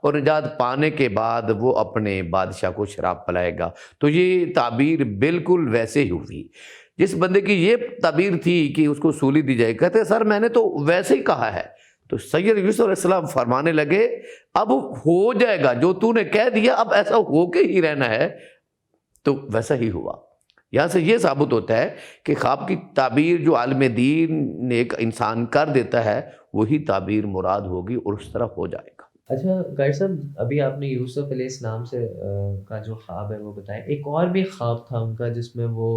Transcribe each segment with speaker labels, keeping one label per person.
Speaker 1: اور نجات پانے کے بعد وہ اپنے بادشاہ کو شراب پلائے گا۔ تو یہ تعبیر بالکل ویسے ہی ہوئی۔ جس بندے کی یہ تعبیر تھی کہ اس کو سولی دی جائے، کہتے ہیں سر میں نے تو ویسے ہی کہا ہے۔ تو سید یوسف علیہ السلام فرمانے لگے اب ہو جائے گا، جو تو نے کہہ دیا اب ایسا ہو کے ہی رہنا ہے۔ تو ویسا ہی ہوا۔ یہاں سے یہ ثابت ہوتا ہے کہ خواب کی تعبیر جو عالم دین ایک انسان کر دیتا ہے وہی تعبیر مراد ہوگی اور اس طرح ہو جائے گا۔
Speaker 2: اچھا قاری صاحب، ابھی آپ نے یوسف علیہ السلام سے کا جو خواب ہے وہ بتایا، ایک اور بھی خواب تھا ان کا جس میں وہ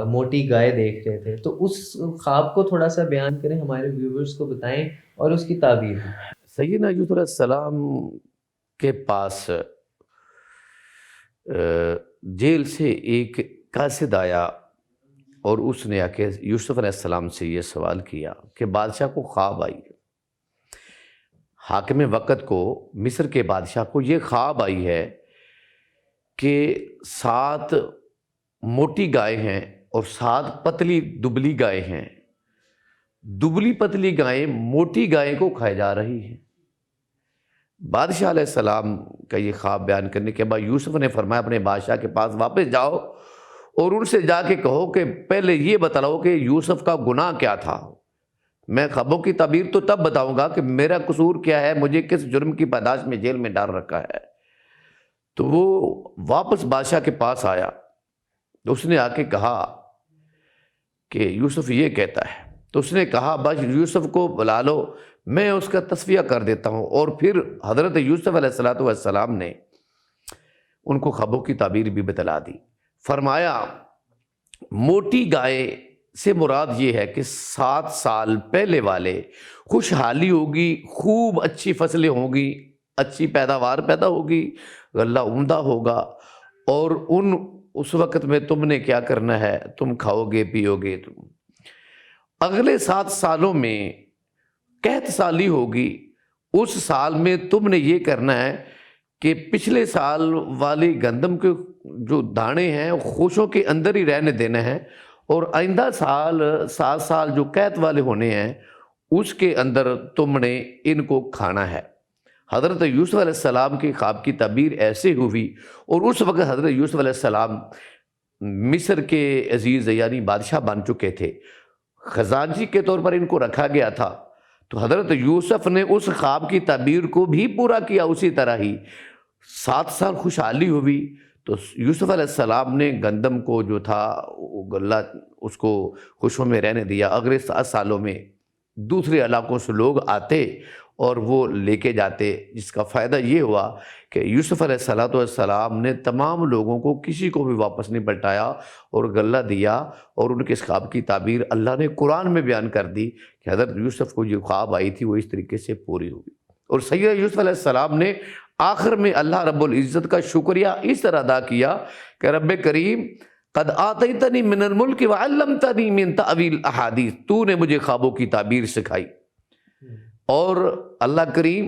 Speaker 2: موٹی گائے دیکھ رہے تھے، تو اس خواب کو تھوڑا سا بیان کریں، ہمارے ویورز کو بتائیں اور اس کی تعبیر بھی۔
Speaker 1: سیدنا یوسف علیہ السلام کے پاس جیل سے ایک قاصد آیا اور اس نے آ کے یوسف علیہ السلام سے یہ سوال کیا کہ بادشاہ کو خواب آئی، حاکم وقت کو، مصر کے بادشاہ کو یہ خواب آئی ہے کہ 7 موٹی گائے ہیں اور 7 پتلی دبلی گائے ہیں، دبلی پتلی گائیں موٹی گائے کو کھائے جا رہی ہیں۔ بادشاہ علیہ السلام کا یہ خواب بیان کرنے کے بعد یوسف نے فرمایا اپنے بادشاہ کے پاس واپس جاؤ اور ان سے جا کے کہو کہ پہلے یہ بتلاؤ کہ یوسف کا گناہ کیا تھا، میں خوابوں کی تعبیر تو تب بتاؤں گا کہ میرا قصور کیا ہے، مجھے کس جرم کی پاداش میں جیل میں ڈال رکھا ہے۔ تو وہ واپس بادشاہ کے پاس آیا، اس نے آ کے کہا کہ یوسف یہ کہتا ہے، تو اس نے کہا بس یوسف کو بلا لو، میں اس کا تصفیہ کر دیتا ہوں۔ اور پھر حضرت یوسف علیہ السلام نے ان کو خوابوں کی تعبیر بھی بتلا دی۔ فرمایا موٹی گائے سے مراد یہ ہے کہ 7 سال پہلے والے خوشحالی ہوگی، خوب اچھی فصلیں ہوں گی، اچھی پیداوار پیدا ہوگی، غلہ عمدہ ہوگا، اور اس وقت میں تم نے کیا کرنا ہے، تم کھاؤ گے پیو گے۔ تم اگلے 7 سالوں میں قحط سالی ہوگی، اس سال میں تم نے یہ کرنا ہے کہ پچھلے سال والی گندم کے جو دانے ہیں خوشوں کے اندر ہی رہنے دینا ہے، اور آئندہ سال 7 سال جو قحط والے ہونے ہیں اس کے اندر تم نے ان کو کھانا ہے۔ حضرت یوسف علیہ السلام کی خواب کی تعبیر ایسے ہوئی، اور اس وقت حضرت یوسف علیہ السلام مصر کے عزیز یعنی بادشاہ بن چکے تھے، خزانچی کے طور پر ان کو رکھا گیا تھا۔ تو حضرت یوسف نے اس خواب کی تعبیر کو بھی پورا کیا، اسی طرح ہی 7 سال خوشحالی ہوئی۔ تو یوسف علیہ السلام نے گندم کو جو تھا غلہ اس کو خوشوں میں رہنے دیا۔ اگلے 7 سالوں میں دوسرے علاقوں سے لوگ آتے اور وہ لے کے جاتے، جس کا فائدہ یہ ہوا کہ یوسف علیہ السلام نے تمام لوگوں کو کسی کو بھی واپس نہیں پلٹایا اور غلہ دیا، اور ان کے اس خواب کی تعبیر اللہ نے قرآن میں بیان کر دی کہ حضرت یوسف کو جو خواب آئی تھی وہ اس طریقے سے پوری ہوئی۔ اور سیدنا یوسف علیہ السلام نے آخر میں اللہ رب العزت کا شکریہ اس طرح ادا کیا کہ رب کریم قد آتیتنی من الملک وعلمتنی من تأویل احادیث، تو نے مجھے خوابوں کی تعبیر سکھائی، اور اللہ کریم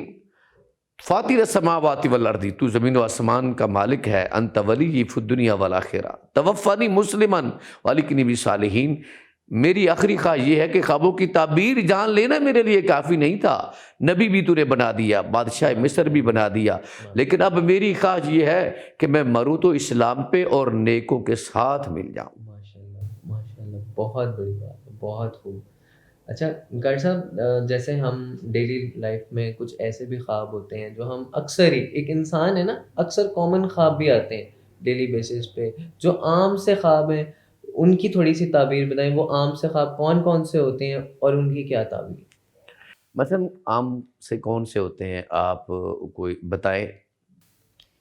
Speaker 1: فاطر السماوات والارض، تو زمین و آسمان کا مالک ہے، انت ولی فی الدنیا والآخرہ توفانی مسلما والحقنی بالصالحین۔ میری آخری خواہش یہ ہے کہ خوابوں کی تعبیر جان لینا میرے لیے کافی نہیں تھا، نبی بھی تو نے بنا دیا، بادشاہ مصر بھی بنا دیا، لیکن اب میری خواہش یہ ہے کہ میں مروں تو اسلام پہ اور نیکوں کے ساتھ مل جاؤں۔
Speaker 2: ماشاءاللہ ماشاءاللہ، بہت بڑی بات ہے، بہت خوب۔ اچھا قاری صاحب، جیسے ہم ڈیلی لائف میں کچھ ایسے بھی خواب ہوتے ہیں جو ہم اکثر ہی، ایک انسان ہے نا، اکثر کامن خواب بھی آتے ہیں ڈیلی بیسس پہ، جو عام سے خواب ہیں ان کی تھوڑی سی تعبیر بتائیں، وہ عام سے خواب کون کون سے ہوتے ہیں اور ان کی کیا تعبیر؟
Speaker 1: مثلا عام سے کون سے ہوتے ہیں آپ کوئی بتائیں؟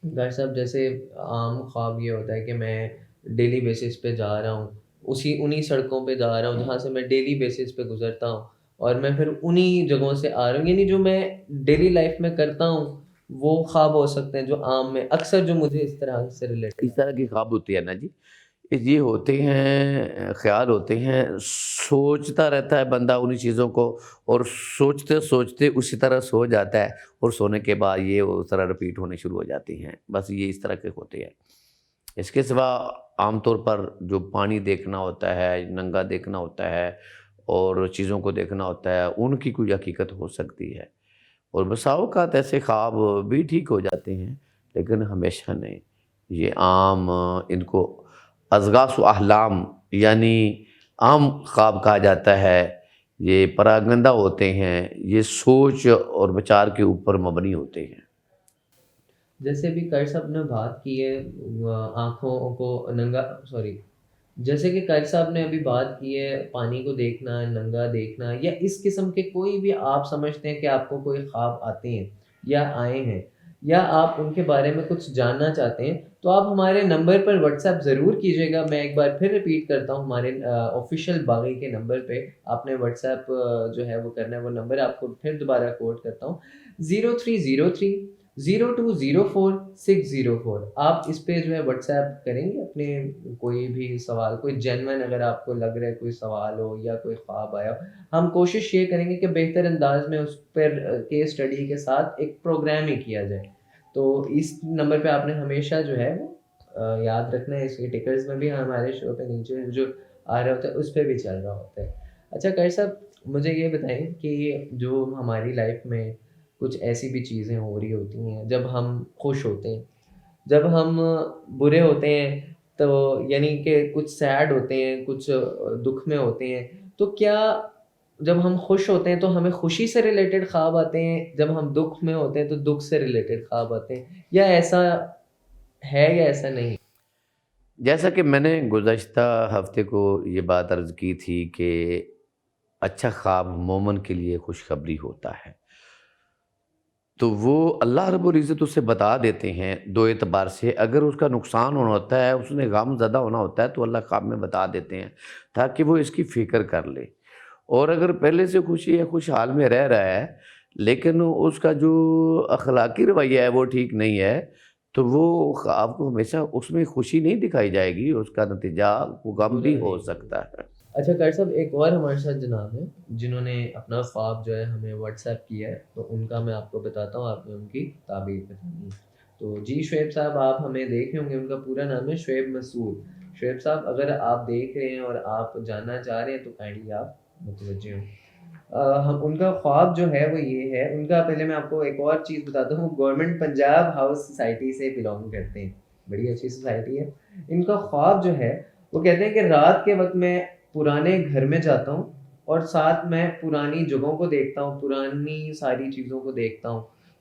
Speaker 2: قاری صاحب جیسے عام خواب یہ ہوتا ہے کہ میں ڈیلی بیسس پہ جا رہا ہوں، انہی سڑکوں پہ جا رہا ہوں جہاں سے میں ڈیلی بیسس پہ گزرتا ہوں، اور میں پھر انہی جگہوں سے آ رہا ہوں، یعنی جو میں ڈیلی لائف میں کرتا ہوں وہ خواب ہو سکتے ہیں جو عام میں اکثر جو مجھے اس طرح سے ریلیٹ۔
Speaker 1: اس طرح کی خواب ہوتی ہے نا جی، یہ ہوتے ہیں خیال ہوتے ہیں، سوچتا رہتا ہے بندہ انہی چیزوں کو، اور سوچتے سوچتے اسی طرح سو جاتا ہے، اور سونے کے بعد یہ اس طرح رپیٹ ہونے شروع ہو جاتی ہیں، بس یہ اس طرح کے ہوتے ہیں۔ اس کے سوا عام طور پر جو پانی دیکھنا ہوتا ہے، ننگا دیکھنا ہوتا ہے، اور چیزوں کو دیکھنا ہوتا ہے، ان کی کوئی حقیقت ہو سکتی ہے، اور بسا اوقات ایسے خواب بھی ٹھیک ہو جاتے ہیں، لیکن ہمیشہ نہیں۔ یہ عام ان کو اضغاث و احلام یعنی عام خواب کہا جاتا ہے، یہ پراگندہ ہوتے ہیں، یہ سوچ اور بچار کے اوپر مبنی ہوتے ہیں۔
Speaker 2: جیسے بھی قاری صاحب نے بات کی ہے آنکھوں کو ننگا، سوری، جیسے کہ قاری صاحب نے ابھی بات کی ہے پانی کو دیکھنا، ننگا دیکھنا، یا اس قسم کے کوئی بھی آپ سمجھتے ہیں کہ آپ کو کوئی خواب آتے ہیں یا آئے ہیں، یا آپ ان کے بارے میں کچھ جاننا چاہتے ہیں، تو آپ ہمارے نمبر پر واٹس ایپ ضرور کیجیے گا۔ میں ایک بار پھر ریپیٹ کرتا ہوں، ہمارے آفیشیل باغی کے نمبر پہ آپ نے واٹس ایپ جو ہے وہ کرنا ہے، وہ نمبر آپ کو پھر دوبارہ کوٹ کرتا ہوں، 0303 0204 604۔ آپ اس پہ جو ہے واٹس ایپ کریں گے اپنے کوئی بھی سوال، کوئی جینوئن اگر آپ کو لگ رہا ہے کوئی سوال ہو یا کوئی خواب آیا ہو، ہم کوشش یہ کریں گے کہ بہتر انداز میں اس پر کیس اسٹڈی کے ساتھ ایک پروگرام ہی کیا جائے۔ تو اس نمبر پہ آپ نے ہمیشہ جو ہے وہ یاد رکھنا ہے، اس کے ٹکرز میں بھی ہمارے شو پہ نیچے جو آ رہا ہوتا ہے اس پہ بھی چل رہا ہوتا ہے۔ اچھا قاری صاحب، مجھے یہ بتائیں کہ جو ہماری لائف میں کچھ ایسی بھی چیزیں ہو رہی ہوتی ہیں، جب ہم خوش ہوتے ہیں، جب ہم برے ہوتے ہیں، تو یعنی کہ کچھ سیڈ ہوتے ہیں، کچھ دکھ میں ہوتے ہیں، تو کیا جب ہم خوش ہوتے ہیں تو ہمیں خوشی سے ریلیٹڈ خواب آتے ہیں، جب ہم دکھ میں ہوتے ہیں تو دکھ سے ریلیٹڈ خواب آتے ہیں، یا ایسا ہے یا ایسا نہیں؟
Speaker 1: جیسا کہ میں نے گزشتہ ہفتے کو یہ بات عرض کی تھی کہ اچھا خواب مومن کے لیے خوشخبری ہوتا ہے، تو وہ اللہ رب العزت اسے بتا دیتے ہیں دو اعتبار سے۔ اگر اس کا نقصان ہونا ہوتا ہے، اس نے غم زدہ ہونا ہوتا ہے، تو اللہ خواب میں بتا دیتے ہیں تاکہ وہ اس کی فکر کر لے۔ اور اگر پہلے سے خوشی ہے، خوشحال میں رہ رہا ہے، لیکن اس کا جو اخلاقی رویہ ہے وہ ٹھیک نہیں ہے، تو وہ خواب کو ہمیشہ اس میں خوشی نہیں دکھائی جائے گی، اس کا نتیجہ غم بھی ہو سکتا ہے۔
Speaker 2: اچھا قاری صاحب، ایک اور ہمارے ساتھ جناب ہیں جنہوں نے اپنا خواب جو ہے ہمیں واٹس ایپ کیا ہے، تو ان کا میں آپ کو بتاتا ہوں، آپ نے ان کی تعبیر بتانی ہے۔ تو جی شعیب صاحب، آپ ہمیں دیکھ رہے ہوں گے، ان کا پورا نام ہے شعیب مسعود۔ شعیب صاحب، اگر آپ دیکھ رہے ہیں اور آپ جاننا چاہ رہے ہیں تو کائنڈلی آپ متوجہ ہوں۔ ہم ان کا خواب جو ہے وہ یہ ہے، ان کا پہلے میں آپ کو ایک اور چیز بتاتا ہوں، گورنمنٹ پنجاب ہاؤس سوسائٹی سے بلانگ کرتے ہیں، بڑی اچھی سوسائٹی ہے۔ ان کا خواب جو ہے وہ کہتے ہیں کہ رات کے وقت میں پرانے گھر میں جاتا ہوں اور ساتھ میں پرانی جگہوں کو دیکھتا ہوں، پرانی ساری چیزوں کو دیکھتا ہوں،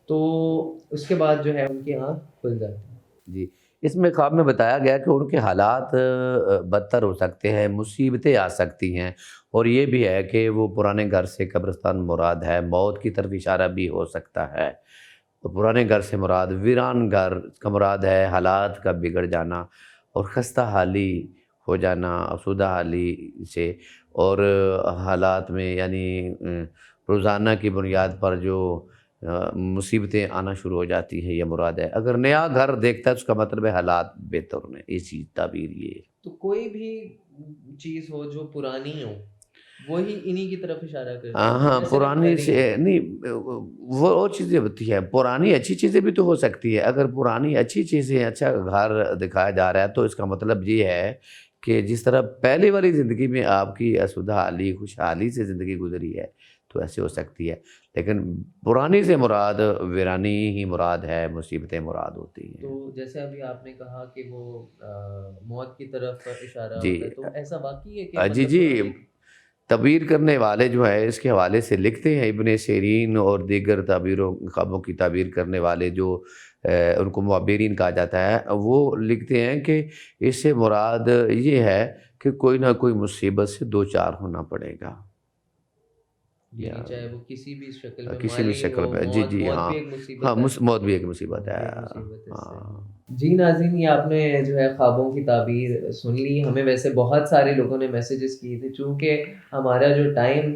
Speaker 2: تو اس کے بعد جو ہے ان کی آنکھ کھل جاتی ہے۔
Speaker 1: جی، اس میں خواب میں بتایا گیا کہ ان کے حالات بدتر ہو سکتے ہیں، مصیبتیں آ سکتی ہیں، اور یہ بھی ہے کہ وہ پرانے گھر سے قبرستان مراد ہے، موت کی طرف اشارہ بھی ہو سکتا ہے۔ تو پرانے گھر سے مراد ویران گھر کا مراد ہے، حالات کا بگڑ جانا اور خستہ حالی ہو جانا، افسردہ حالی سے، اور حالات میں یعنی روزانہ کی بنیاد پر جو مصیبتیں آنا شروع ہو جاتی ہیں، یہ مراد ہے۔ اگر نیا گھر دیکھتا ہے اس کا مطلب ہے حالات بہتر ہونے، اسی تعبیر یہ ہے۔
Speaker 2: تو کوئی بھی چیز ہو جو پرانی ہو، وہی انہی کی طرف اشارہ کرتی ہے،
Speaker 1: ہاں،
Speaker 2: جیسے آپ
Speaker 1: پرانی
Speaker 2: ویڈنگ
Speaker 1: سے نہیں، وہ اور چیزیں ہوتی ہیں، پرانی اچھی چیزیں بھی تو ہو سکتی ہے۔ اگر پرانی اچھی چیزیں، اچھا گھر دکھایا جا رہا ہے، تو اس کا مطلب یہ ہے کہ جس طرح پہلے والی زندگی میں آپ کی اسودہ حالی، خوشحالی سے زندگی گزری ہے، تو ایسے ہو سکتی ہے۔ لیکن پرانی سے مراد ویرانی ہی مراد ہے، مصیبتیں مراد ہوتی ہیں۔
Speaker 2: تو جیسے ابھی آپ نے کہا کہ وہ موت کی طرف اشارہ
Speaker 1: جی
Speaker 2: ہوتا ہے، تو ایسا واقعی ہے کہ
Speaker 1: جی
Speaker 2: مطلب
Speaker 1: جی،
Speaker 2: پرانی؟
Speaker 1: تعبیر کرنے والے جو ہے اس کے حوالے سے لکھتے ہیں، ابن سیرین اور دیگر تعبیروں، خوابوں کی تعبیر کرنے والے جو ان کو معبرین کہا جاتا ہے، وہ لکھتے ہیں کہ اس سے مراد یہ ہے کہ کوئی نہ کوئی مصیبت سے دو چار ہونا پڑے گا، یا
Speaker 2: یعنی چاہے وہ کسی بھی شکل میں
Speaker 1: کسی بھی
Speaker 2: مالی
Speaker 1: شکل
Speaker 2: ہو،
Speaker 1: میں۔ جی
Speaker 2: موت
Speaker 1: جی،
Speaker 2: موت
Speaker 1: ہاں
Speaker 2: بھی ایک
Speaker 1: ہاں،
Speaker 2: مصیبت ہے،
Speaker 1: موت بھی ایک مصیبت
Speaker 2: موت
Speaker 1: ہے،
Speaker 2: بھی ایک مصیبت ہے اس سے۔
Speaker 1: ہاں۔
Speaker 2: جی ناظرین، یہ آپ نے جو ہے خوابوں کی تعبیر سن لی۔ ہمیں ویسے بہت سارے لوگوں نے میسیجز کیے تھے، چونکہ ہمارا جو ٹائم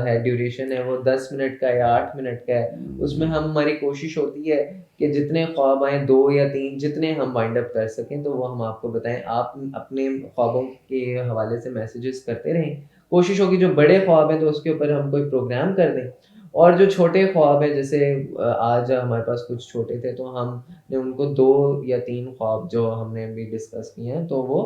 Speaker 2: ہے، ڈیوریشن ہے، وہ 10 منٹ کا یا 8 منٹ کا ہے، اس میں ہماری کوشش ہوتی ہے کہ جتنے خواب آئیں، 2 یا 3 جتنے ہم وائنڈ اپ کر سکیں تو وہ ہم آپ کو بتائیں۔ آپ اپنے خوابوں کے حوالے سے میسیجز کرتے رہیں، کوشش ہوگی جو بڑے خواب ہیں تو اس کے اوپر ہم کوئی پروگرام کر دیں، اور جو چھوٹے خواب ہیں، جیسے آج ہمارے پاس کچھ چھوٹے تھے تو ہم نے ان کو 2 یا 3 خواب جو ہم نے ابھی ڈسکس کیے ہیں تو وہ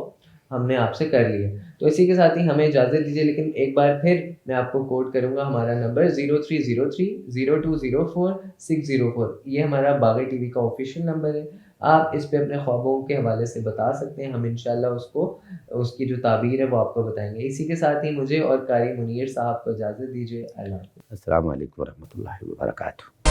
Speaker 2: ہم نے آپ سے کر لی ہے. تو اسی کے ساتھ ہی ہمیں اجازت دیجیے, لیکن ایک بار پھر میں آپ کو کوٹ کروں گا ہمارا نمبر 0303-0204-604. یہ ہمارا باغی ٹی وی کا آفیشیل نمبر ہے. آپ اس پہ اپنے خوابوں کے حوالے سے بتا سکتے ہیں, ہم انشاءاللہ اس کی جو تعبیر ہے وہ آپ کو بتائیں گے. اسی کے ساتھ ہی مجھے اور قاری منیر صاحب کو اجازت دیجیے. اللہ حافظ.
Speaker 1: السلام علیکم ورحمۃ اللہ وبرکاتہ.